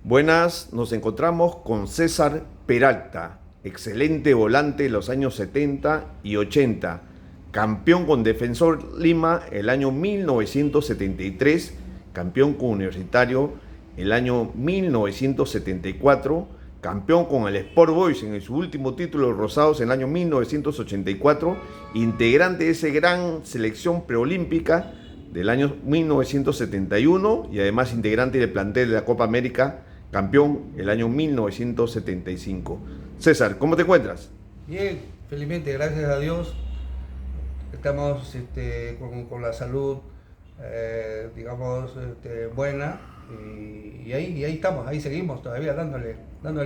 Buenas, nos encontramos con César Peralta, excelente volante de los años 70 y 80, campeón con Defensor Lima el año 1973, campeón con Universitario el año 1974, campeón con el Sport Boys en su último título de Rosados en el año 1984, integrante de esa gran selección preolímpica del año 1971 y además integrante del plantel de la Copa América, campeón el año 1975. César, ¿cómo te encuentras? Bien, felizmente, gracias a Dios, estamos con la salud, digamos, buena y ahí estamos, ahí seguimos todavía dándole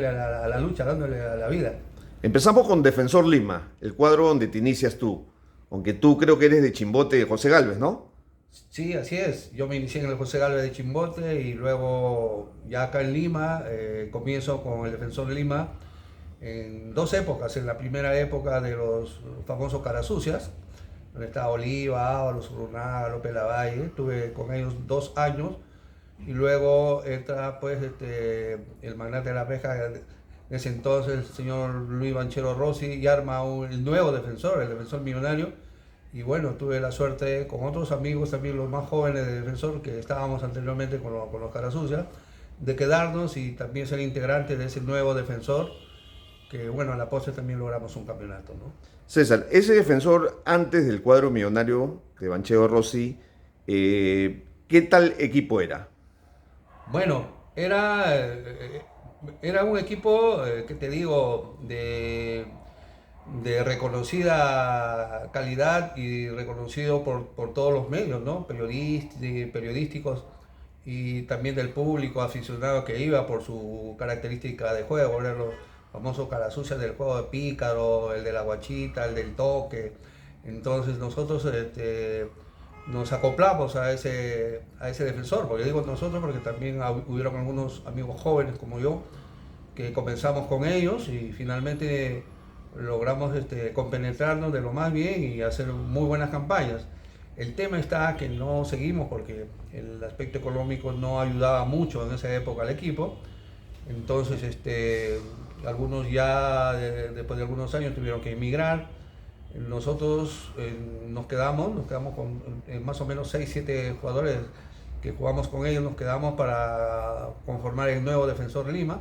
a la lucha, dándole a la vida. Empezamos con Defensor Lima, el cuadro donde te inicias tú, aunque tú creo que eres de Chimbote de José Galvez, ¿no? Sí, así es. Yo me inicié en el José Galvez de Chimbote y luego ya acá en Lima comienzo con el Defensor de Lima en dos épocas. En la primera época de los famosos Carasucias, donde estaba Oliva, Ábalos, Urrunaga, López Lavalle. Estuve con ellos 2 años y luego entra pues el magnate de la pesca, en ese entonces el señor Luis Banchero Rossi, y arma el nuevo defensor, el defensor millonario. Y bueno, tuve la suerte con otros amigos, también los más jóvenes de Defensor, que estábamos anteriormente con los Carasucia, de quedarnos y también ser integrante de ese nuevo Defensor, que bueno, a la postre también logramos un campeonato, ¿no? César, ese defensor antes del cuadro millonario de Banchero Rossi, ¿qué tal equipo era? Bueno, era un equipo, que te digo, de reconocida calidad y reconocido por todos los medios, ¿no? Periodísticos y también del público aficionado que iba por su característica de juego, eran los famosos carasucias del juego de pícaro, el de la guachita, el del toque. Entonces nosotros nos acoplamos a ese defensor, porque yo digo nosotros porque también hubieron algunos amigos jóvenes como yo que comenzamos con ellos y finalmente logramos compenetrarnos de lo más bien y hacer muy buenas campañas. El tema está que no seguimos porque el aspecto económico no ayudaba mucho en esa época al equipo. Entonces, algunos ya después de algunos años tuvieron que emigrar. Nosotros nos quedamos con más o menos 6 7 jugadores que jugamos con ellos, nos quedamos para conformar el nuevo Defensor Lima.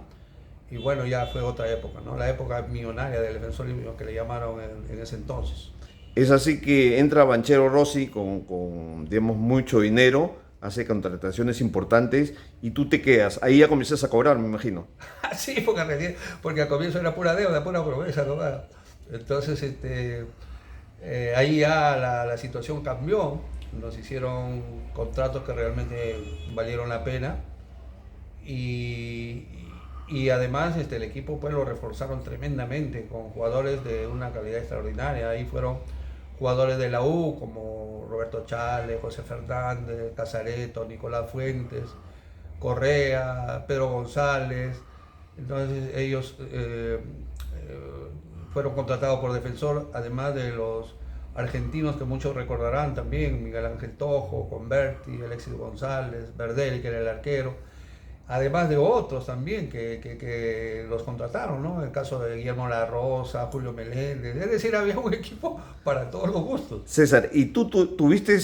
Y bueno, ya fue otra época, ¿no? La época millonaria del Defensor Lima, que le llamaron en ese entonces. Es así que entra Banchero Rossi digamos, mucho dinero, hace contrataciones importantes y tú te quedas. Ahí ya comienzas a cobrar, me imagino. Sí, porque al comienzo era pura deuda, pura promesa, ¿no? Entonces, ahí ya la situación cambió, nos hicieron contratos que realmente valieron la pena y, y además el equipo pues lo reforzaron tremendamente con jugadores de una calidad extraordinaria. Ahí fueron jugadores de la U como Roberto Chale, José Fernández, Casareto, Nicolás Fuentes, Correa, Pedro González. Entonces ellos fueron contratados por Defensor, además de los argentinos que muchos recordarán también, Miguel Ángel Tojo, Converti, Alexis González, Verdelli, que era el arquero, además de otros también que los contrataron, ¿no? El caso de Guillermo La Rosa, Julio Meléndez, es decir, había un equipo para todos los gustos. César, ¿y tú tuviste,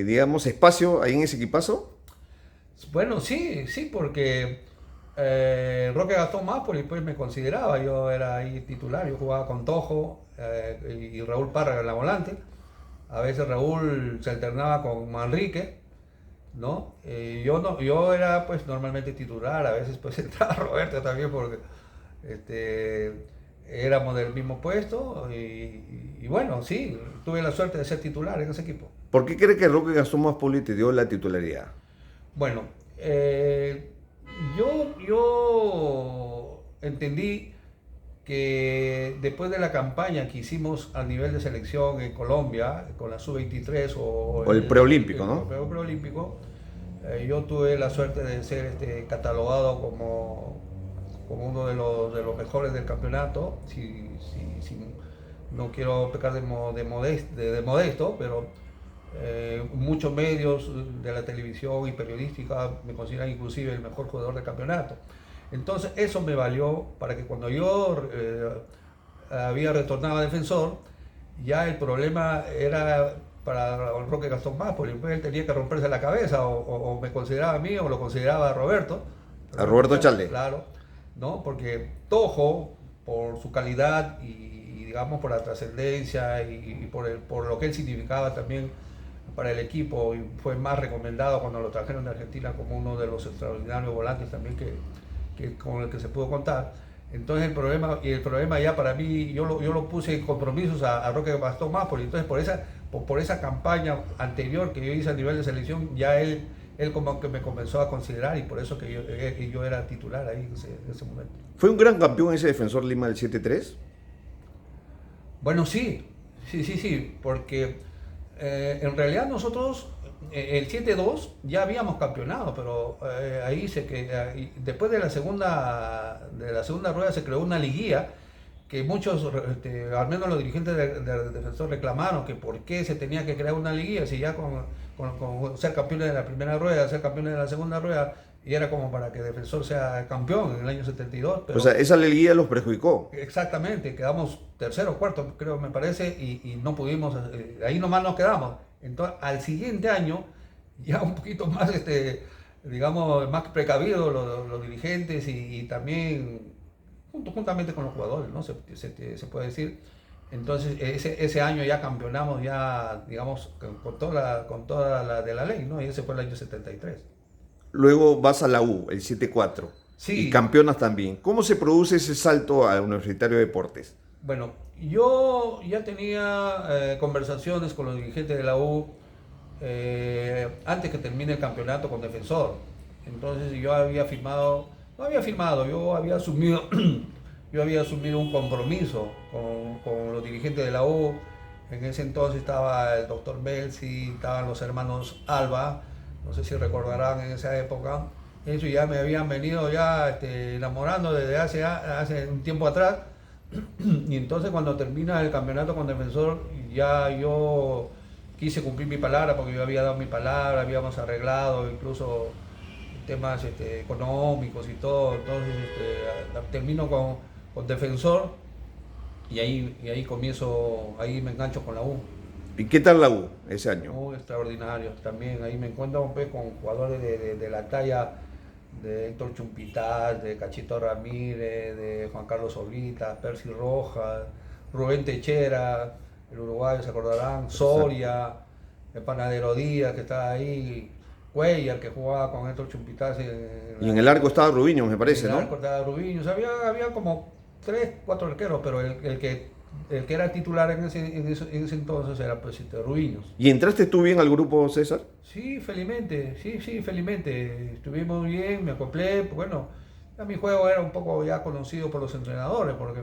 digamos, espacio ahí en ese equipazo? Bueno, sí, sí, porque Roque Gastón Mápoli pues me consideraba, yo era ahí titular, yo jugaba con Tojo y Raúl Parra en la volante. A veces Raúl se alternaba con Manrique, ¿no? Yo no, yo era pues normalmente titular, a veces pues entraba Roberto también porque este, éramos del mismo puesto y bueno, sí, tuve la suerte de ser titular en ese equipo. ¿Por qué cree que Roque Gastón Maspoli te dio la titularidad? Bueno, yo entendí que después de la campaña que hicimos a nivel de selección en Colombia, con la sub-23 o O el preolímpico, ¿no? el preolímpico, yo tuve la suerte de ser catalogado como uno de los mejores del campeonato. Si no quiero pecar de modesto, pero Muchos medios de la televisión y periodística me consideran inclusive el mejor jugador del campeonato. Entonces eso me valió para que cuando yo había retornado a Defensor, ya el problema era para Roque Gastón Máspoli, pues él tenía que romperse la cabeza o me consideraba a mí o lo consideraba a Roberto. A Roberto Chalde. Claro, ¿no? Porque Tojo, por su calidad y digamos por la trascendencia y por lo que él significaba también para el equipo, y fue más recomendado cuando lo trajeron de Argentina como uno de los extraordinarios volantes también con el que se pudo contar. Entonces el problema ya para mí, yo lo puse en compromisos a Roque Gastón Máspoli. Entonces por esa campaña anterior que yo hice a nivel de selección, ya él como que me comenzó a considerar, y por eso que yo era titular ahí en ese momento. ¿Fue un gran campeón ese Defensor Lima del 7-3? Bueno, sí, porque en realidad nosotros el 7-2 ya habíamos campeonado, pero ahí después de la segunda rueda se creó una liguilla que muchos, al menos los dirigentes de Defensor reclamaron que por qué se tenía que crear una liguilla si ya con ser campeones de la primera rueda, ser campeones de la segunda rueda, y era como para que Defensor sea campeón en el año 72. Pero, o sea, esa liguilla los perjudicó. Exactamente, quedamos tercero o cuarto, creo, me parece, y no pudimos, ahí nomás nos quedamos. Entonces, al siguiente año, ya un poquito más, digamos, más precavidos los dirigentes y también juntamente con los jugadores, ¿no? Se puede decir. Entonces, ese año ya campeonamos, ya, digamos, con toda la de la ley, ¿no? Y ese fue el año 73. Luego vas a la U, el 7-4. Sí. Y campeonas también. ¿Cómo se produce ese salto al Universitario de Deportes? Bueno, yo ya tenía conversaciones con los dirigentes de la U antes que termine el campeonato con Defensor. Entonces yo había asumido un compromiso con los dirigentes de la U. En ese entonces estaba el doctor Belsi, estaban los hermanos Alba, no sé si recordarán en esa época. Eso ya me habían venido ya enamorando desde hace un tiempo atrás. Y entonces cuando termina el campeonato con Defensor, ya yo quise cumplir mi palabra, porque yo había dado mi palabra, habíamos arreglado incluso temas económicos y todo. Entonces termino con Defensor y ahí comienzo, ahí me engancho con la U. ¿Y qué tal la U ese año? Muy extraordinario también. Ahí me encuentro pues, con jugadores de la talla de Héctor Chumpitaz, de Cachito Ramírez, de Juan Carlos Oblita, Percy Rojas, Rubén Techera, el uruguayo, se acordarán, Soria, el Panadero Díaz que estaba ahí, Cuellar que jugaba con Héctor Chumpitaz. Y en el arco estaba Rubiño, me parece, ¿no? En el arco estaba Rubiño. O sea, había como 3, 4 arqueros, pero el que era titular en ese entonces era pues Rubiños. ¿Y entraste tú bien al grupo, César? Sí, felizmente, felizmente. Estuvimos bien, me acoplé. Bueno, ya mi juego era un poco ya conocido por los entrenadores, porque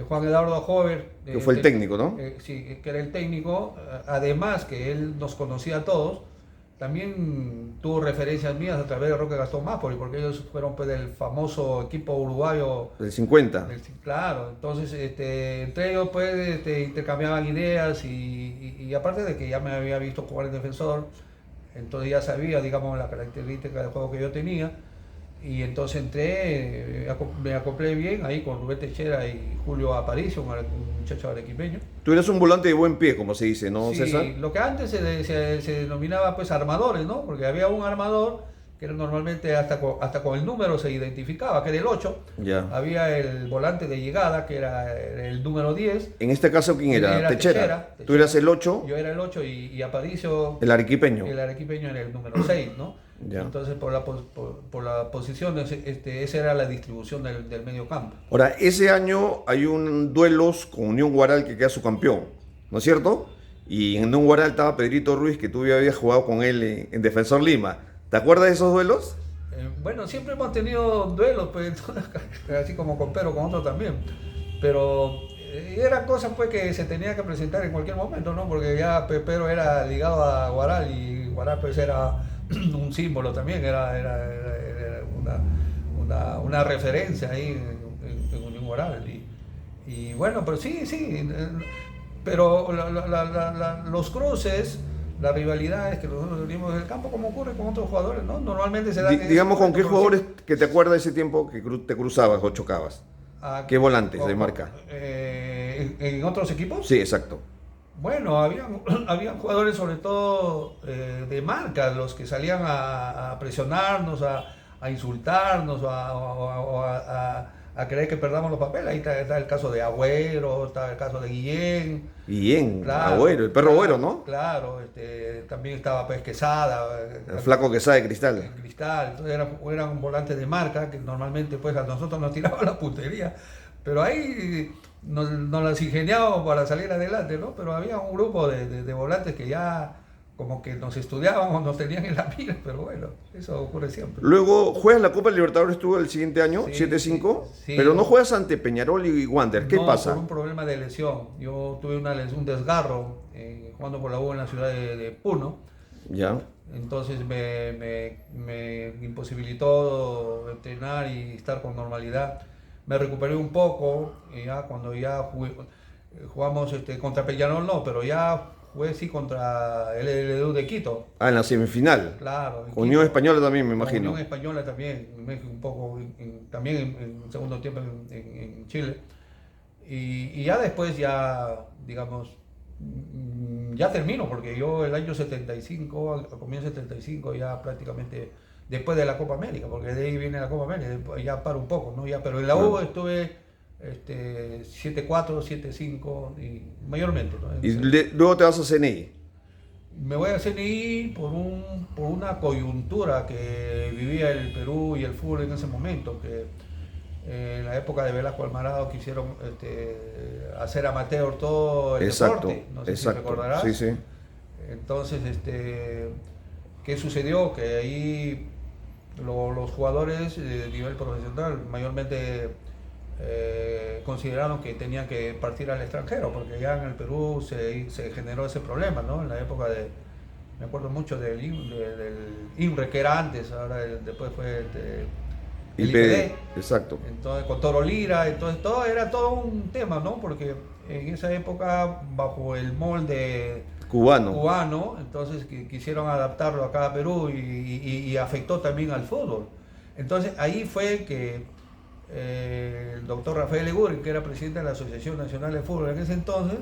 Juan Eduardo Jover... Que fue el técnico, ¿no? Sí, que era el técnico. Además que él nos conocía a todos, también tuvo referencias mías a través de Roque Gastón Máspoli, porque ellos fueron pues del famoso equipo uruguayo del 50. Claro, entonces entre ellos pues intercambiaban ideas y aparte de que ya me había visto jugar en Defensor, entonces ya sabía, digamos, la característica del juego que yo tenía, y entonces me acoplé bien ahí con Rubén Techera y Julio Aparicio, un muchacho arequipeño. Tú eres un volante de buen pie, como se dice, ¿no, Sí, César? lo que antes se denominaba pues armadores, ¿no? Porque había un armador que era normalmente hasta con el número se identificaba, que era el 8. Ya. Había el volante de llegada, que era el número 10. En este caso, ¿quién era? Techera. Tú eras el 8. Yo era el 8 y Aparicio... El arequipeño. El arequipeño era el número 6, ¿no? Ya. Entonces, por la posición, esa era la distribución del medio campo. Ahora, ese año hay un duelos con Unión Guaral que queda su campeón, ¿no es cierto? Y en Unión Guaral estaba Pedrito Ruiz, que tú ya habías jugado con él en Defensor Lima. ¿Te acuerdas de esos duelos? Bueno, siempre hemos tenido duelos, pues, así como con Pedro, con otros también. Pero eran cosas pues, que se tenía que presentar en cualquier momento, ¿no? Porque ya Pedro era ligado a Guaral y Guaral pues era un símbolo también, era una referencia ahí en Unión Guaral. Y bueno, pero sí, pero los cruces, las rivalidades que nosotros teníamos en el campo, como ocurre con otros jugadores, ¿no? Normalmente se dan en ese Digamos, ¿con qué momento, jugadores que te acuerdas de ese tiempo que te cruzabas o chocabas? ¿Qué volantes de marca? ¿En otros equipos? Sí, exacto. Bueno, habían jugadores sobre todo de marca, los que salían a presionarnos, a insultarnos, a querer que perdamos los papeles. Ahí está el caso de Agüero, está el caso de Guillén. Guillén, Claro, Agüero, el perro claro, Agüero, ¿no? Claro, también estaba pues Quesada, El flaco que sabe de Cristal. Cristal, entonces eran volantes de marca que normalmente pues a nosotros nos tiraban la puntería, pero ahí nos las ingeniábamos para salir adelante, ¿no? Pero había un grupo de volantes que ya como que nos estudiaban o nos tenían en la mira, pero bueno, eso ocurre siempre. Luego juegas la Copa Libertadores tú el siguiente año, Sí, 7-5, sí. pero no juegas ante Peñarol y Wander. ¿Qué No, pasa? por un problema de lesión. Yo tuve un desgarro jugando por la U en la ciudad de Puno. Ya. Entonces me imposibilitó entrenar y estar con normalidad. Me recuperé un poco, y ya cuando jugamos contra Peñarol, no, pero ya jugué sí contra el LDU de Quito. Ah, en la semifinal. Claro. Con Unión Quito. Española también, me Con imagino. Unión Española también, un poco, también en segundo tiempo en Chile. Y ya después, ya, digamos, ya termino, porque yo el año 75, al comienzo del 75, ya prácticamente después de la Copa América, porque de ahí viene la Copa América, después ya paro un poco, ¿no? Ya, pero en la U estuve 7-4, 7-5, y mayormente, ¿no? Y luego te vas a CNI. Me voy a CNI por una coyuntura que vivía el Perú y el fútbol en ese momento, que en la época de Velasco Alvarado quisieron hacer amateur todo el deporte, no sé si recordarás. Sí, sí. Entonces, ¿qué sucedió? Que ahí los jugadores de nivel profesional mayormente consideraron que tenían que partir al extranjero, porque ya en el Perú se generó ese problema, ¿no? En la época me acuerdo mucho del INRE, que era antes, ahora después fue el IPD. Exacto. Entonces, con Toro Lira, entonces era todo un tema, ¿no? Porque en esa época, bajo el molde cubano, entonces quisieron adaptarlo acá a Perú y afectó también al fútbol. Entonces, ahí fue que el doctor Rafael Leguren, que era presidente de la Asociación Nacional de Fútbol en ese entonces,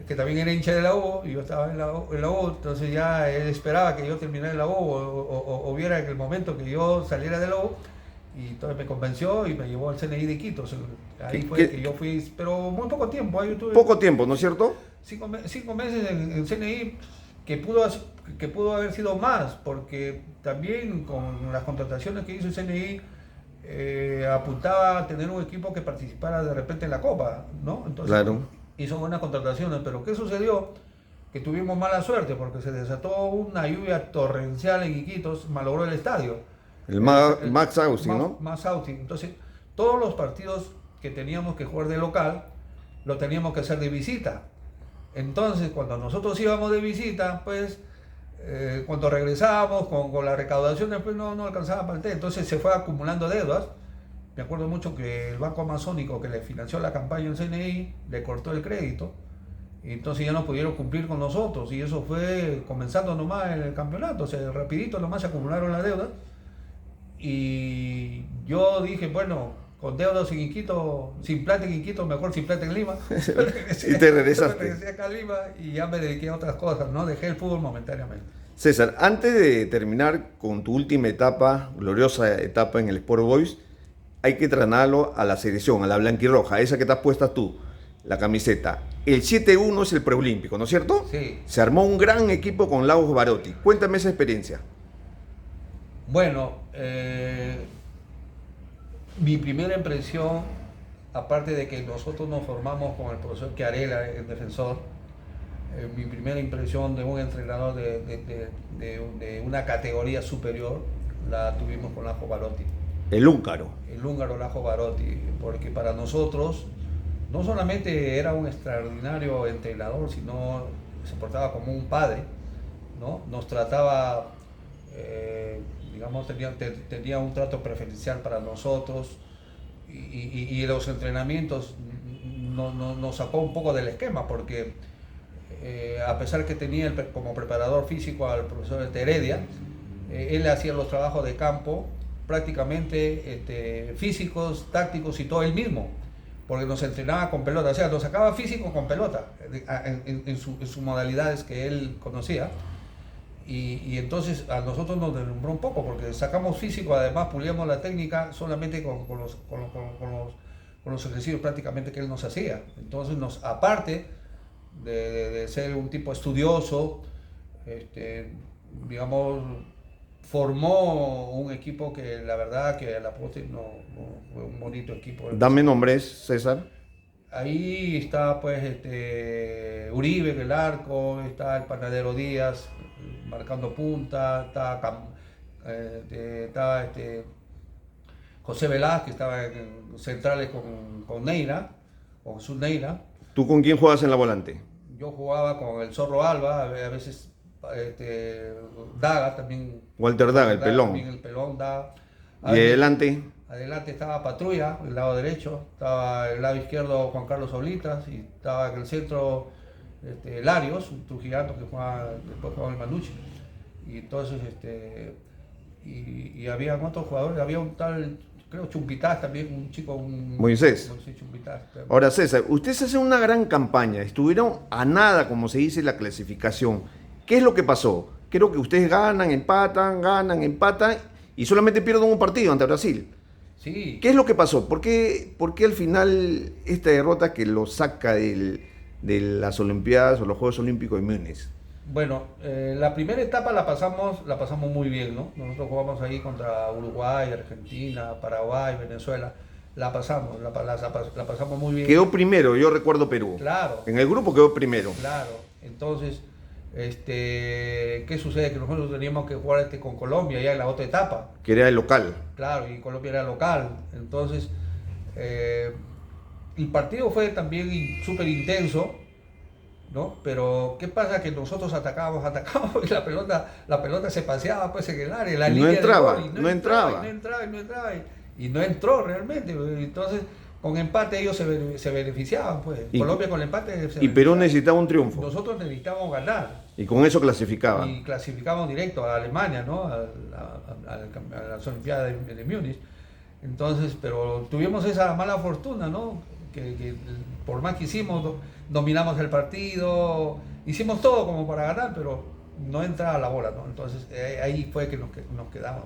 que también era hincha de la U, y yo estaba en la U, entonces ya él esperaba que yo terminara en la U o viera en el momento que yo saliera de la U, y entonces me convenció y me llevó al CNI de Quito. Ahí fue que yo fui, pero muy poco tiempo. Ahí tuve poco tiempo, ¿no es cierto? 5 meses en CNI, que pudo haber sido más, porque también con las contrataciones que hizo el CNI, apuntaba a tener un equipo que participara de repente en la Copa, ¿no? Entonces, claro. Hizo buenas contrataciones, pero ¿qué sucedió? Que tuvimos mala suerte, porque se desató una lluvia torrencial en Iquitos, malogró el estadio. Max Austin, ¿no? Max Austin. Entonces, todos los partidos que teníamos que jugar de local, lo teníamos que hacer de visita. Entonces, cuando nosotros íbamos de visita, pues, cuando regresábamos con la recaudación, pues no alcanzaba para el té. Entonces se fue acumulando deudas. Me acuerdo mucho que el Banco Amazónico, que le financió la campaña en CNI, le cortó el crédito. Y entonces ya no pudieron cumplir con nosotros. Y eso fue comenzando nomás en el campeonato. O sea, rapidito nomás se acumularon las deudas. Y yo dije, bueno, con deudas en Iquitos, sin plata en Iquitos, mejor sin plata en Lima. Y te regresaste. Regresé acá a Lima y ya me dediqué a otras cosas, ¿no? Dejé el fútbol momentáneamente. César, antes de terminar con tu última etapa, gloriosa etapa en el Sport Boys, hay que trasladarlo a la selección, a la blanquirroja, esa que te has puesto tú, la camiseta. El 7-1 es el preolímpico, ¿no es cierto? Sí. Se armó un gran equipo con Lagos Barotti. Cuéntame esa experiencia. Bueno, mi primera impresión, aparte de que nosotros nos formamos con el profesor Chiarella, el defensor, mi primera impresión de un entrenador de una categoría superior la tuvimos con Lajo Barotti. El húngaro. El húngaro Lajo Barotti, porque para nosotros no solamente era un extraordinario entrenador, sino se portaba como un padre, ¿no? Nos trataba, digamos, tenía un trato preferencial para nosotros, y los entrenamientos nos sacó un poco del esquema, porque a pesar que tenía como preparador físico al profesor Heredia, él hacía los trabajos de campo prácticamente físicos, tácticos y todo él mismo, porque nos entrenaba con pelota, o sea, nos sacaba físico con pelota, en sus modalidades que él conocía. Y entonces a nosotros nos deslumbró un poco, porque sacamos físico, además pulíamos la técnica solamente con los ejercicios prácticamente que él nos hacía. Entonces, aparte de ser un tipo estudioso, digamos, formó un equipo que la verdad que a la postre no fue un bonito equipo. Dame nombres, César. Ahí está pues Uribe en el arco, está el Panadero Díaz marcando punta, está José Velázquez, estaba en centrales con Neira, con Jesús Neira. ¿Tú con quién juegas en la volante? Yo jugaba con el Zorro Alba, a veces Daga también. Walter Daga, el pelón. También el pelón Daga. ¿Y adelante? Adelante estaba Patrulla, el lado derecho, estaba el lado izquierdo Juan Carlos Oblitas y estaba en el centro Larios, un trujillano que después jugaba en Manucci. Y entonces, y había otros jugadores, había un tal, creo Chumpitaz también, un chico, Moisés. Chumpitaz. Ahora César, ustedes hacen una gran campaña, estuvieron a nada, como se dice, la clasificación. ¿Qué es lo que pasó? Creo que ustedes ganan, empatan y solamente pierden un partido ante Brasil. Sí. ¿Qué es lo que pasó? ¿Por qué al final esta derrota que lo saca de las Olimpiadas o los Juegos Olímpicos de Múnich? Bueno, la primera etapa la pasamos muy bien, ¿no? Nosotros jugamos ahí contra Uruguay, Argentina, Paraguay, Venezuela. La pasamos muy bien. Quedó primero, yo recuerdo Perú. Claro. En el grupo quedó primero. Claro. Entonces, ¿qué sucede? Que nosotros teníamos que jugar con Colombia ya en la otra etapa. Que era el local. Claro, y Colombia era local. Entonces, el partido fue también súper intenso, ¿no? Pero, ¿qué pasa? Que nosotros atacábamos y la pelota se paseaba pues en el área, en la línea entraba, de gol, no entraba. Y no entró realmente. Entonces, con empate ellos se beneficiaban, pues. Colombia con el empate y Perú necesitaba un triunfo. Nosotros necesitábamos ganar. Y con eso clasificaban. Y clasificamos directo a Alemania, ¿no? A las Olimpiadas de Múnich. Entonces, pero tuvimos esa mala fortuna, ¿no? Que por más que hicimos, dominamos el partido, hicimos todo como para ganar, pero no entraba la bola, ¿no? Entonces ahí fue que nos quedamos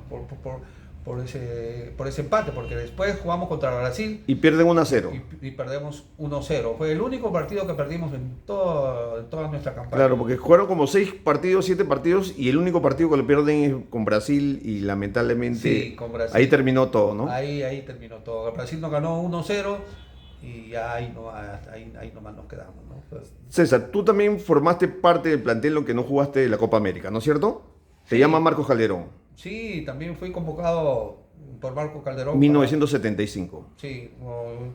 por ese empate, porque después jugamos contra Brasil y pierden 1-0 y perdemos 1-0. Fue el único partido que perdimos en toda nuestra campaña. Claro, porque jugaron como 6 partidos, 7 partidos y el único partido que lo pierden es con Brasil y lamentablemente sí, con Brasil. Ahí terminó todo, ¿no? Ahí terminó todo. Brasil nos ganó 1-0 y ya ahí nomás nos quedamos, ¿no? Pues, César, tú también formaste parte del plantel en que no jugaste la Copa América, ¿no es cierto? Te sí. llama Marcos Calderón. Sí, también fui convocado por Marcos Calderón. 1975. Sí,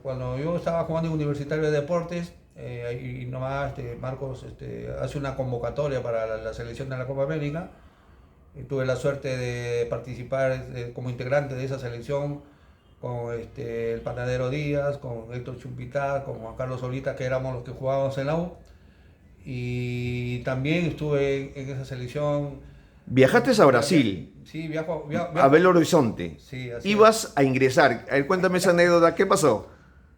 cuando yo estaba jugando en Universitario de Deportes, y nomás Marcos hace una convocatoria para la selección de la Copa América. Y tuve la suerte de participar como integrante de esa selección con el Panadero Díaz, con Héctor Chumpitá, con Juan Carlos Solita, que éramos los que jugábamos en la U. Y también estuve en esa selección. Viajaste a Brasil. Sí, viajo. A Belo Horizonte. Sí, así Ibas a ingresar. A ver, cuéntame esa anécdota. ¿Qué pasó?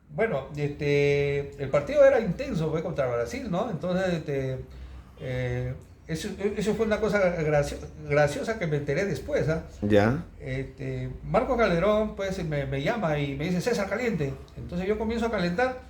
Bueno, el partido era intenso, fue contra Brasil, ¿no? Entonces, eso fue una cosa graciosa que me enteré después, ¿ah? Ya. Marco Calderón, pues, me llama y me dice, César, caliente. Entonces yo comienzo a calentar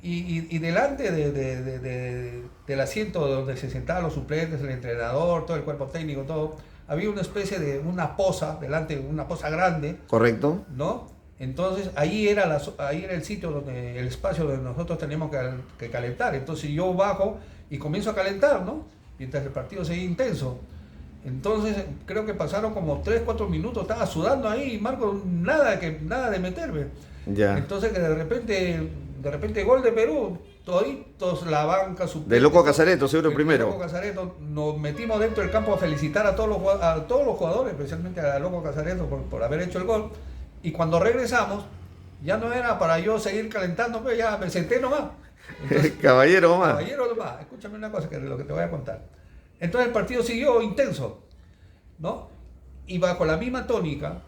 y delante del asiento donde se sentaban los suplentes, el entrenador, todo el cuerpo técnico, todo, había una especie de una poza, delante de una poza grande. Correcto. ¿No? Entonces ahí era el sitio el espacio donde nosotros teníamos que calentar. Entonces yo bajo y comienzo a calentar, ¿no? Mientras el partido seguía intenso. Entonces creo que pasaron como 3-4 minutos, estaba sudando ahí, Marco, nada de meterme. Ya. Entonces que de repente gol de Perú, toditos la banca, de Loco Casareto, seguro primero. Loco Casareto, nos metimos dentro del campo a felicitar a todos los jugadores, especialmente a Loco Casareto por haber hecho el gol. Y cuando regresamos, ya no era para yo seguir calentando, pues ya me senté nomás. Entonces, Caballero más. caballero nomás, escúchame una cosa que es lo que te voy a contar. Entonces el partido siguió intenso, ¿no? Y bajo la misma tónica,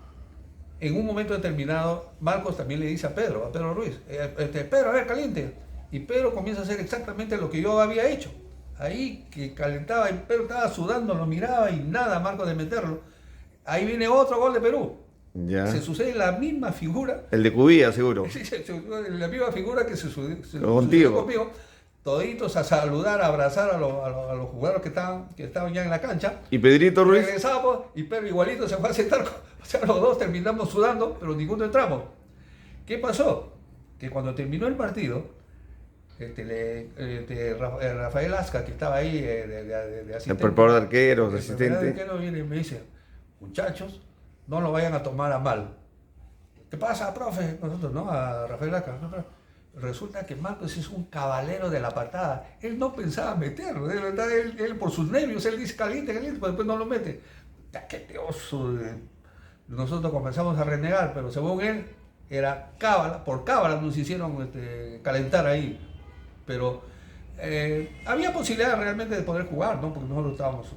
en un momento determinado, Marcos también le dice a Pedro Ruiz, Pedro, a ver, caliente. Y Pedro comienza a hacer exactamente lo que yo había hecho. Ahí que calentaba, y Pedro estaba sudando, lo miraba y nada, Marcos de meterlo. Ahí viene otro gol de Perú. Ya. Se sucede la misma figura. El de Cubilla, seguro. Sí, la misma figura que Contigo. sucedió conmigo. Toditos a saludar, a abrazar a los jugadores que estaban ya en la cancha. ¿Y Pedrito Ruiz? Regresamos y Pedro igualito se fue a sentar. O sea, los dos terminamos sudando, pero ninguno entramos. ¿Qué pasó? Que cuando terminó el partido, Rafael Asca, que estaba ahí de El asistente, preparador de arqueros, el asistente. preparador de arqueros viene y me dice, muchachos, no lo vayan a tomar a mal. ¿Qué pasa, profe? Nosotros, ¿no? A Rafael Asca. No, pero resulta que Marcos es un caballero de la patada. Él no pensaba meterlo. De verdad, él por sus nervios, él dice caliente, pero después no lo mete. Ya, qué teoso. Nosotros comenzamos a renegar, pero según él, era cábala, por cábala nos hicieron calentar ahí. Pero había posibilidad realmente de poder jugar, ¿no? Porque nosotros estábamos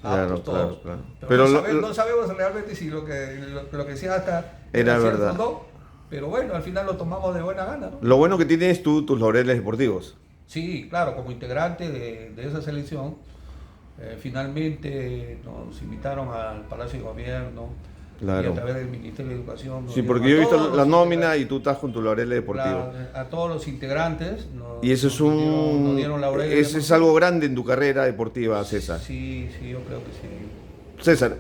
aptos todos. Claro. Pero no sabemos realmente si lo que decía hasta era cierto verdad. o no, pero bueno, al final lo tomamos de buena gana, ¿no? Lo bueno que tienes tú, tus laureles deportivos. Sí, claro, como integrante de esa selección, finalmente nos invitaron al Palacio de Gobierno Claro. y a través del Ministerio de Educación. Sí, porque yo he visto la nómina y tú estás con tu laureles deportivos. A todos los integrantes. Y eso es nos dieron laureles eso es deportivos. algo grande en tu carrera deportiva, César. Sí, yo creo que sí. César,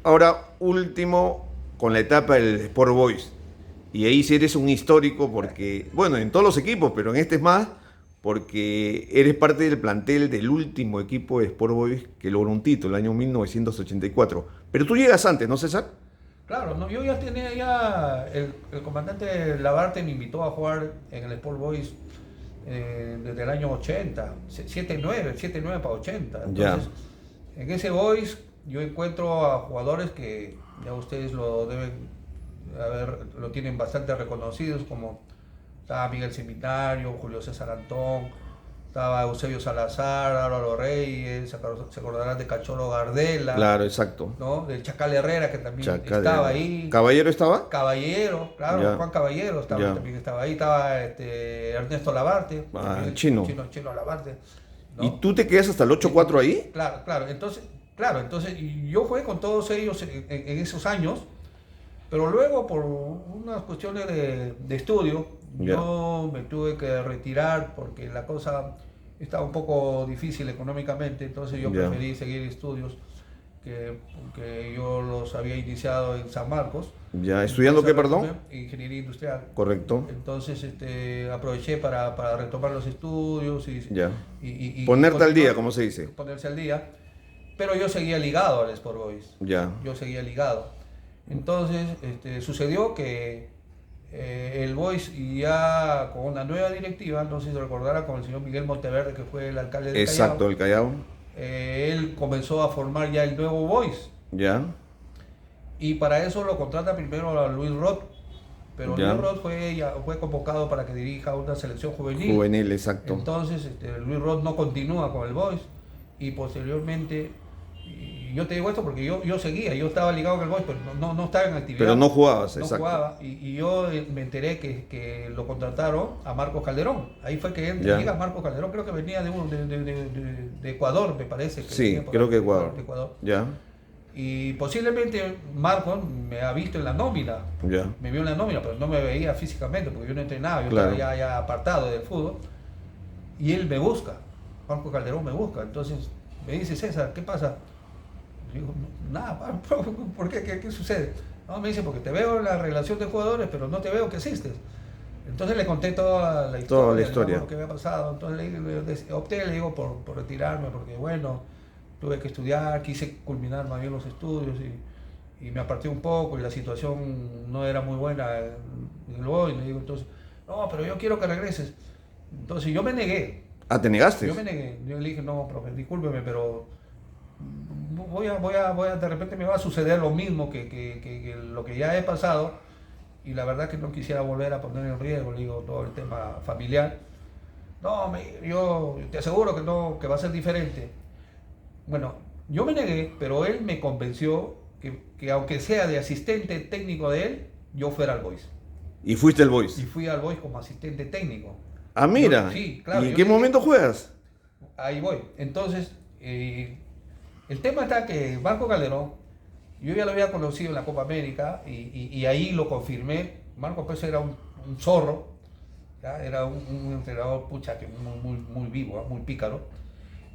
ahora último con la etapa del Sport Boys. Y ahí sí eres un histórico porque, bueno, en todos los equipos, pero en este es más, porque eres parte del plantel del último equipo de Sport Boys que logró un título, el año 1984. Pero tú llegas antes, ¿no, César? Claro, no, yo ya tenía el comandante Labarte me invitó a jugar en el Sport Boys desde el año 80, 79 para 80. Entonces, en ese Boys yo encuentro a jugadores que ya ustedes lo tienen bastante reconocidos, como estaba Miguel Seminario, Julio César Antón, estaba Eusebio Salazar, Álvaro Reyes, se acordarán de Cachorro Gardela. Claro, exacto. ¿No? Del Chacal Herrera, que también estaba ahí. ¿Caballero estaba? Caballero, claro, Ya. Juan Caballero también estaba ahí. Estaba Ernesto Labarte. El chino. Chino Labarte. ¿no? ¿Y tú te quedas hasta el 8-4 ahí? Claro. Entonces, y yo jugué con todos ellos en esos años, pero luego por unas cuestiones de estudio, yo me tuve que retirar porque la cosa estaba un poco difícil económicamente, entonces yo preferí seguir estudios que yo los había iniciado en San Marcos. Ya, ¿estudiando qué, perdón? Ingeniería industrial. Correcto. Entonces aproveché para retomar los estudios y ponerte al día, como se dice. Ponerse al día. Pero yo seguía ligado al Sport Boys. Yo seguía ligado. Entonces sucedió que el Boys ya con una nueva directiva, no sé si se recordará, con el señor Miguel Monteverde, que fue el alcalde de Callao. Exacto, el Callao. Él comenzó a formar ya el nuevo Boys. Y para eso lo contrata primero a Luis Roth. Pero Luis Roth fue convocado para que dirija una selección juvenil. Juvenil, exacto. Entonces Luis Roth no continúa con el Boys. Y posteriormente, y yo te digo esto porque yo seguía, yo estaba ligado con el Boys, pero no estaba en actividad. Pero no jugabas, no exacto. Jugaba, y yo me enteré que lo contrataron a Marcos Calderón. Ahí fue que llega Marcos Calderón, creo que venía de Ecuador, me parece. Sí, creo que Ecuador. Y posiblemente Marcos me ha visto en la nómina. Me vio en la nómina, pero no me veía físicamente porque yo no entrenaba, yo estaba ya apartado del fútbol. Y él me busca, Marcos Calderón me busca. Entonces me dice, César, ¿qué pasa? Digo, nada, ¿por qué? ¿Qué sucede? No, me dice, porque te veo en la relación de jugadores, pero no te veo que existes. Entonces le conté toda la historia. Lo que había pasado. Entonces opté, le digo, por retirarme, porque bueno, tuve que estudiar, quise culminar más bien los estudios y me aparté un poco y la situación no era muy buena en el Boys. Le digo, entonces, no, pero yo quiero que regreses. Entonces yo me negué. Ah, ¿te negaste? Yo me negué. Yo le dije, no, profe, discúlpeme, pero de repente me va a suceder lo mismo que lo que ya he pasado, y la verdad que no quisiera volver a poner en riesgo, digo, todo el tema familiar. No, yo te aseguro que no, que va a ser diferente. Bueno, yo me negué, pero él me convenció que aunque sea de asistente técnico de él, yo fuera al Boys. Y fuiste el Y Boys. fui al Boys como asistente técnico. Ah, mira. Sí, claro, ¿Y en yo qué le dije, momento juegas? ahí voy. Entonces, el tema está que Marco Calderón, yo ya lo había conocido en la Copa América y ahí lo confirmé. Marco pues era un zorro, ¿ya? Era un entrenador pucha que muy vivo, ¿ah? Muy pícaro.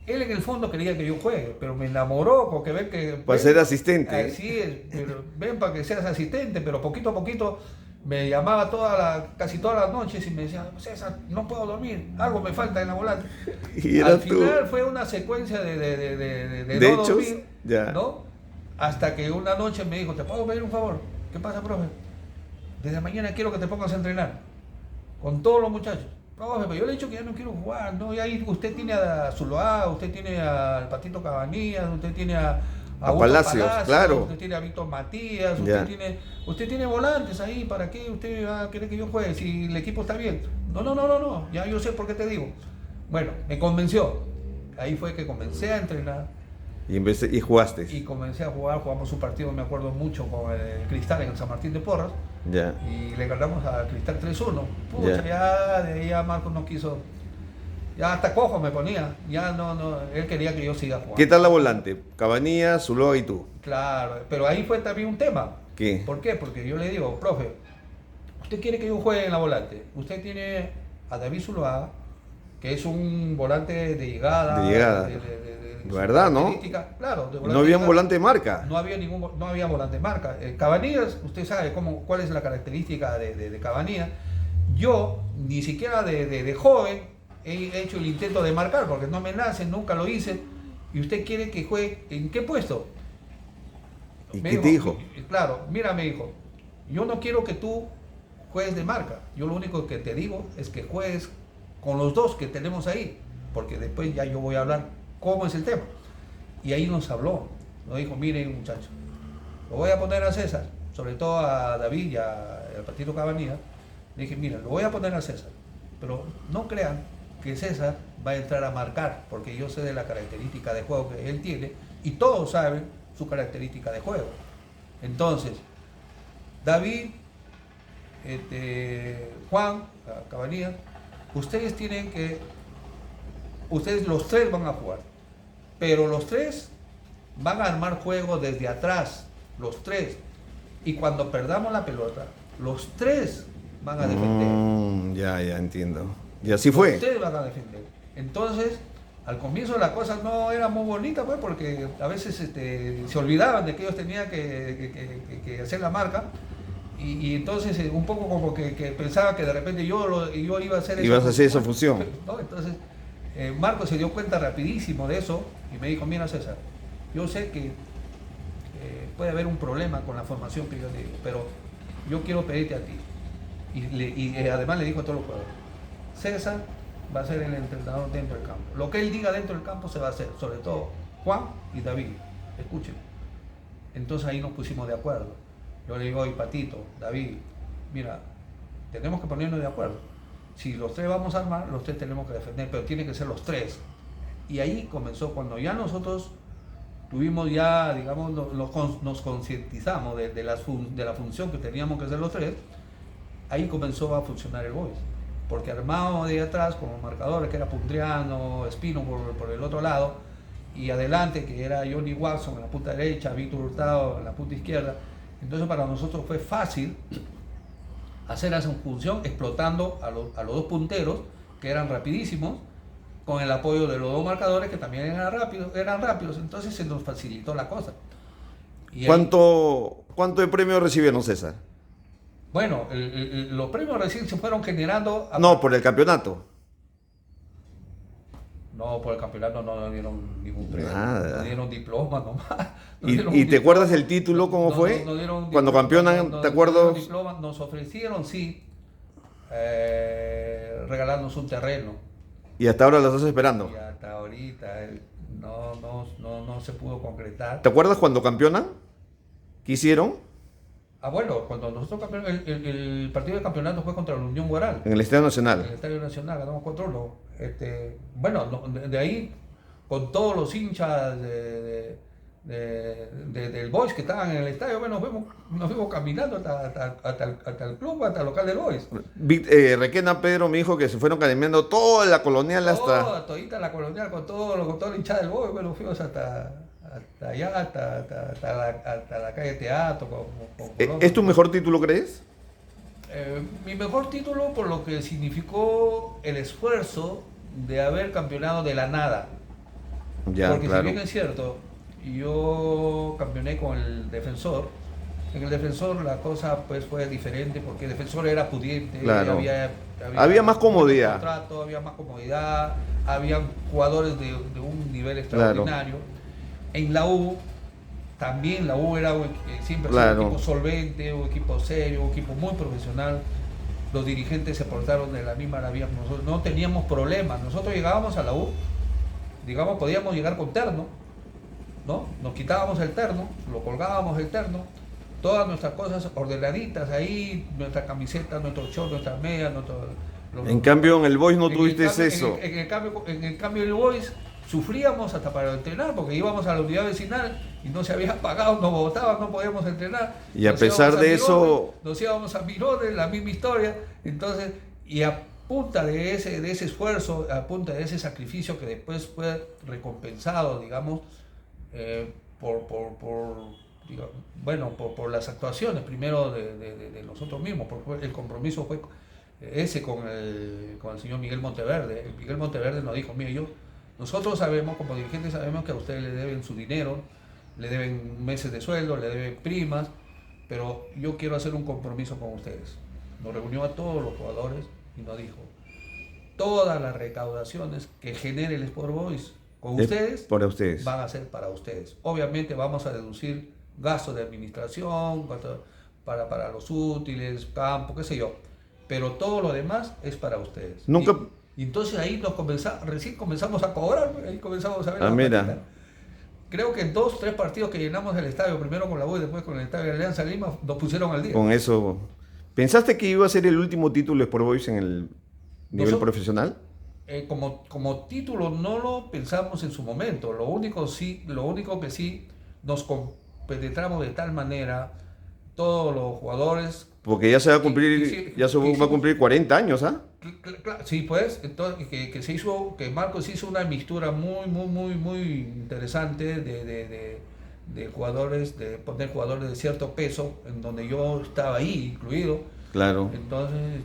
Él en el fondo quería que yo juegue, pero me enamoró porque ven que... Para ser asistente. Así es, pero ven para que seas asistente, pero poquito a poquito me llamaba casi todas las noches y me decía, César, no puedo dormir, algo me falta en la volante. Y Al eras tú. final fue una secuencia de De no hechos, dormir, ya. ¿no? Hasta que una noche me dijo, ¿te puedo pedir un favor? ¿Qué pasa, profe? Desde mañana quiero que te pongas a entrenar con todos los muchachos. Profe, pero yo le he dicho que ya no quiero jugar, ¿no? Y ahí usted tiene a Zuloa, usted tiene al Patito Cabanillas, usted tiene a Augusto Palacios, claro. usted tiene a Víctor Matías, Ya. usted tiene volantes ahí, ¿para qué usted va a querer que yo juegue si el equipo está bien? No, ya yo sé por qué te digo. Bueno, me convenció. Ahí fue que comencé a entrenar Y jugaste. y comencé a jugar, jugamos un partido, me acuerdo mucho, con el Cristal en el San Martín de Porras, Ya. y le ganamos a Cristal 3-1. Pucha, ya de ahí ya Marcos no quiso, ya hasta cojo me ponía, ya no, él quería que yo siga jugando. ¿Qué tal la volante? Cabanilla, Zuloa y tú. Claro, pero ahí fue también un tema. ¿Qué? ¿Por qué? Porque yo le digo, profe, usted quiere que yo juegue en la volante, usted tiene a David Zuluaga, que es un volante de llegada, De llegada. de ¿Verdad, no? característica, claro, de No había un llegada. volante de marca. No había volante de marca. Cabanillas, usted sabe cuál es la característica de Cabanillas. Yo, ni siquiera de joven, he hecho el intento de marcar, porque no me nace, nunca lo hice. Y usted quiere que juegue, ¿en qué puesto? ¿Y Me qué te dijo? Claro, mira, me dijo, yo no quiero que tú juegues de marca. Yo lo único que te digo es que juegues con los dos que tenemos ahí, porque después ya yo voy a hablar cómo es el tema. Y ahí nos habló, nos dijo, miren muchachos, lo voy a poner a César, sobre todo a David y al Patito Cabanilla. Le dije, mira, lo voy a poner a César, pero no crean que César va a entrar a marcar, porque yo sé de la característica de juego que él tiene y todos saben su característica de juego. Entonces, David, Juan, Cabanilla, ustedes los tres van a jugar, pero los tres van a armar juego desde atrás, los tres, y cuando perdamos la pelota, los tres van a defender. Ya entiendo. Y así fue. Ustedes van a defender. Entonces, al comienzo la cosa no era muy bonita, pues, porque a veces se olvidaban de que ellos tenían que hacer la marca. Y entonces un poco como que pensaba que de repente yo iba a hacer eso. Ibas a hacer esa función. ¿No? Entonces, Marco se dio cuenta rapidísimo de eso y me dijo, mira César, yo sé que puede haber un problema con la formación que yo digo, pero yo quiero pedirte a ti. Y además le dijo a todos los jugadores, César va a ser el entrenador dentro del campo. Lo que él diga dentro del campo se va a hacer, sobre todo Juan y David. Escuchen. Entonces ahí nos pusimos de acuerdo. Yo le digo, oye, Patito, David, mira, tenemos que ponernos de acuerdo. Si los tres vamos a armar, los tres tenemos que defender, pero tienen que ser los tres. Y ahí comenzó, cuando ya nosotros tuvimos ya, digamos, nos concientizamos de la función que teníamos que hacer los tres, ahí comenzó a funcionar el Boys. Porque armado de atrás, como marcadores, que era Pundriano, Espino por el otro lado, y adelante, que era Johnny Watson en la punta derecha, Víctor Hurtado en la punta izquierda. Entonces para nosotros fue fácil hacer esa función explotando a los dos punteros, que eran rapidísimos, con el apoyo de los dos marcadores, que también eran rápidos. Entonces se nos facilitó la cosa. Y ¿Cuánto de premio recibieron, César? Bueno, los premios recién se fueron generando... No, por el campeonato. No, por el campeonato no nos dieron ningún premio. Nada. Nos dieron diploma nomás. ¿Y te acuerdas el título cómo fue? Cuando campeonan, ¿te acuerdas? Nos ofrecieron, sí, regalarnos un terreno. Y hasta ahora lo estás esperando. Y hasta ahorita no se pudo concretar. ¿Te acuerdas cuando campeonan? ¿Qué hicieron? Bueno, cuando nosotros campeonamos, el partido de campeonato fue contra la Unión Guaral, En el Estadio en Nacional. el Estadio Nacional, ganamos 4-1. Bueno, de ahí, con todos los hinchas del Boys que estaban en el estadio, bueno, nos fuimos caminando hasta el club, hasta el local del Boys. Requena Pedro me dijo que se fueron caminando toda la colonial hasta... Todita la colonial, con todo el hinchada del Boys, bueno, fuimos hasta allá, hasta la calle Teatro. ¿Es tu mejor título, crees? Mi mejor título por lo que significó el esfuerzo de haber campeonado de la nada. Ya, porque claro. si bien es cierto, yo campeoné con el Defensor. En el Defensor la cosa pues fue diferente porque el Defensor era pudiente, Claro. había más comodidad. Contrato, había más comodidad, había jugadores de un nivel extraordinario. En la U también, la U era siempre ha sido un equipo solvente, un equipo serio, un equipo muy profesional. Los dirigentes se portaron de la misma maravilla. Nosotros no teníamos problemas. Nosotros llegábamos a la U, digamos, podíamos llegar con terno, ¿no? Nos quitábamos el terno, lo colgábamos el terno, todas nuestras cosas ordenaditas ahí, nuestra camiseta, nuestro short, nuestras medias, En cambio, en el Boys no tuviste eso. En el cambio el Boys sufríamos hasta para entrenar, porque íbamos a la unidad vecinal y no se había pagado, nos botaban, no podíamos entrenar. Y a pesar de eso... Nos íbamos a Mirones, la misma historia. Entonces, y a punta de ese esfuerzo, a punta de ese sacrificio que después fue recompensado, digamos, por las actuaciones, primero de nosotros mismos, porque el compromiso fue ese con el señor Miguel Monteverde. Miguel Monteverde nos dijo, mire, nosotros sabemos, como dirigentes sabemos que a ustedes le deben su dinero, le deben meses de sueldo, le deben primas, pero yo quiero hacer un compromiso con ustedes. Nos reunió a todos los jugadores y nos dijo, todas las recaudaciones que genere el Sport Boys con ustedes, para ustedes van a ser para ustedes. Obviamente vamos a deducir gastos de administración, gastos para los útiles, campo, qué sé yo, pero todo lo demás es para ustedes. Nunca... Y entonces ahí recién comenzamos a cobrar, ahí comenzamos a ver mira. Platita. Creo que en 2-3 partidos que llenamos el estadio, primero con la U y después con el estadio de Alianza Lima, nos pusieron al día. Con eso, ¿pensaste que iba a ser el último título de Sport Boys en el nivel profesional? Como título no lo pensamos en su momento. Lo único que sí nos compenetramos de tal manera, todos los jugadores. Porque ya se va a cumplir, va a cumplir 40 años, ¿ah? Sí, pues, entonces que Marcos hizo una mixtura muy interesante de jugadores, de poner jugadores de cierto peso, en donde yo estaba ahí incluido. Claro. Entonces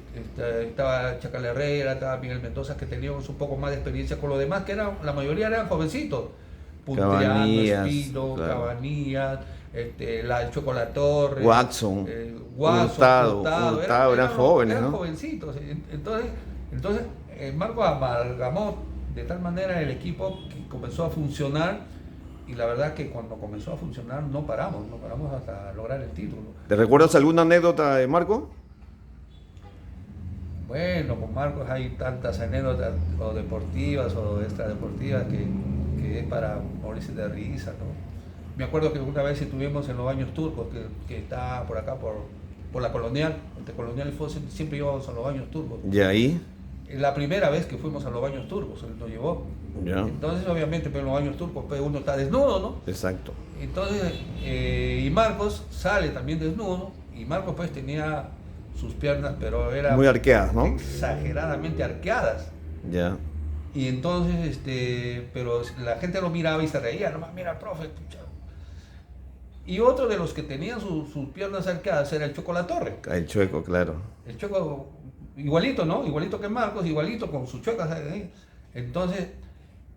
estaba Chacal Herrera, estaba Miguel Mendoza, que teníamos un poco más de experiencia con los demás, que la mayoría eran jovencitos. Punteano, Espino, claro. Cabanillas, el Choco Latorre, Watson, Hurtado, eran jóvenes, eran ¿no? jovencitos. Entonces Marco amalgamó de tal manera el equipo que comenzó a funcionar, y la verdad que cuando comenzó a funcionar no paramos hasta lograr el título. ¿Te recuerdas alguna anécdota de Marco? Bueno, con Marcos hay tantas anécdotas, o deportivas o extradeportivas, que es para morirse de risa, ¿no? Me acuerdo que una vez estuvimos en los baños turcos, que está por acá, por la Colonial, entre Colonial y Fosse, siempre íbamos a los baños turcos. ¿Y ahí? La primera vez que fuimos a los baños turcos, él nos llevó. Ya. Entonces, obviamente, pues, en los baños turcos pues, uno está desnudo, ¿no? Exacto. Entonces, y Marcos sale también desnudo, y Marcos pues tenía sus piernas, pero eran muy arqueadas, ¿no? Exageradamente arqueadas. Ya. Y entonces, pero la gente lo miraba y se reía, nomás, mira, profe. Y otro de los que tenían sus piernas arqueadas era el Choco Latorre. El Chueco, claro. El Choco, igualito, ¿no? Igualito que Marcos, igualito con sus chuecas. Entonces,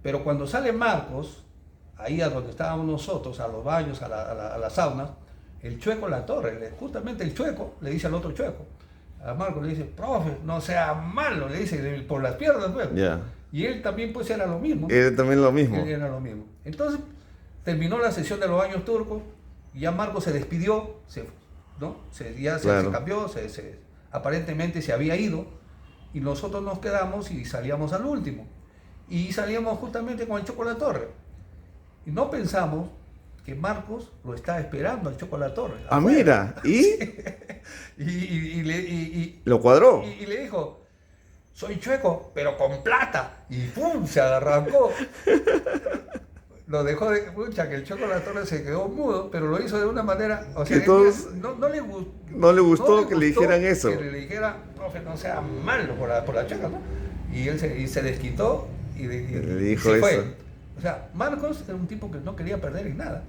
pero cuando sale Marcos, ahí a donde estábamos nosotros, a los baños, a la sauna, el Chueco Latorre, justamente el Chueco, le dice al otro Chueco, a Marcos le dice, profe, no sea malo, le dice, por las piernas, pues. Ya. Y él también pues era lo mismo. Él también lo mismo. Él era lo mismo. Entonces, terminó la sesión de los baños turcos, y ya Marcos se despidió, ¿no? Se cambió, aparentemente se había ido, y nosotros nos quedamos y salíamos al último. Y salíamos justamente con el Choco Latorre. Y no pensamos que Marcos lo estaba esperando al Choco La Torre. Ah, afuera. mira, ¿y? ¿Lo cuadró? Y le dijo, soy chueco, pero con plata. Y ¡pum! Se arrancó. Lo dejó de... Pucha, que el Choco La Torre se quedó mudo, pero lo hizo de una manera... O sea, Que todos- no le gustó. No le gustó que le dijeran eso. Que le dijera, profe, no sea malo por la choca, ¿no? Y él se desquitó y Le dijo se eso. fue. O sea, Marcos era un tipo que no quería perder en nada.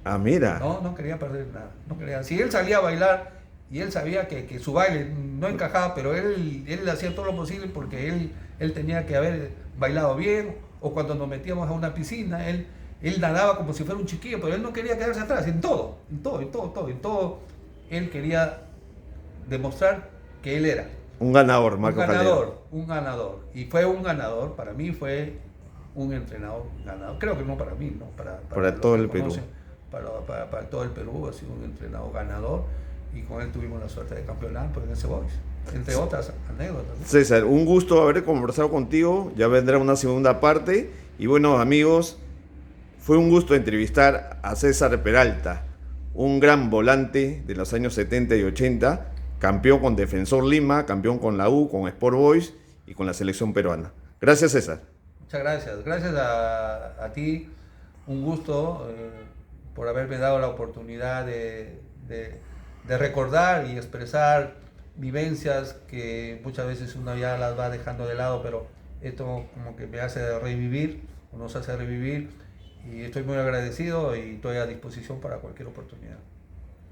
Ah, mira. No quería perder en nada. No quería. Si él salía a bailar y él sabía que su baile no encajaba, pero él hacía todo lo posible porque él tenía que haber bailado bien, o cuando nos metíamos a una piscina, él nadaba como si fuera un chiquillo, pero él no quería quedarse atrás, en todo. Él quería demostrar que él era Un ganador, Marco Calderón. un ganador. Y fue un ganador, para mí fue un entrenador ganador. Creo que no para mí, ¿no? Para los todo que el Perú. conocen, para todo el Perú ha sido un entrenador ganador, y con él tuvimos la suerte de campeonar en ese Boys, entre otras anécdotas, ¿no? César, un gusto haber conversado contigo. Ya vendrá una segunda parte. Y bueno, amigos, fue un gusto entrevistar a César Peralta, un gran volante de los años 70 y 80, campeón con Defensor Lima, campeón con la U, con Sport Boys y con la selección peruana. Gracias, César. Muchas gracias. Gracias a ti. Un gusto por haberme dado la oportunidad de recordar y expresar vivencias que muchas veces uno ya las va dejando de lado, pero esto como que me hace revivir, o nos hace revivir, y estoy muy agradecido y estoy a disposición para cualquier oportunidad.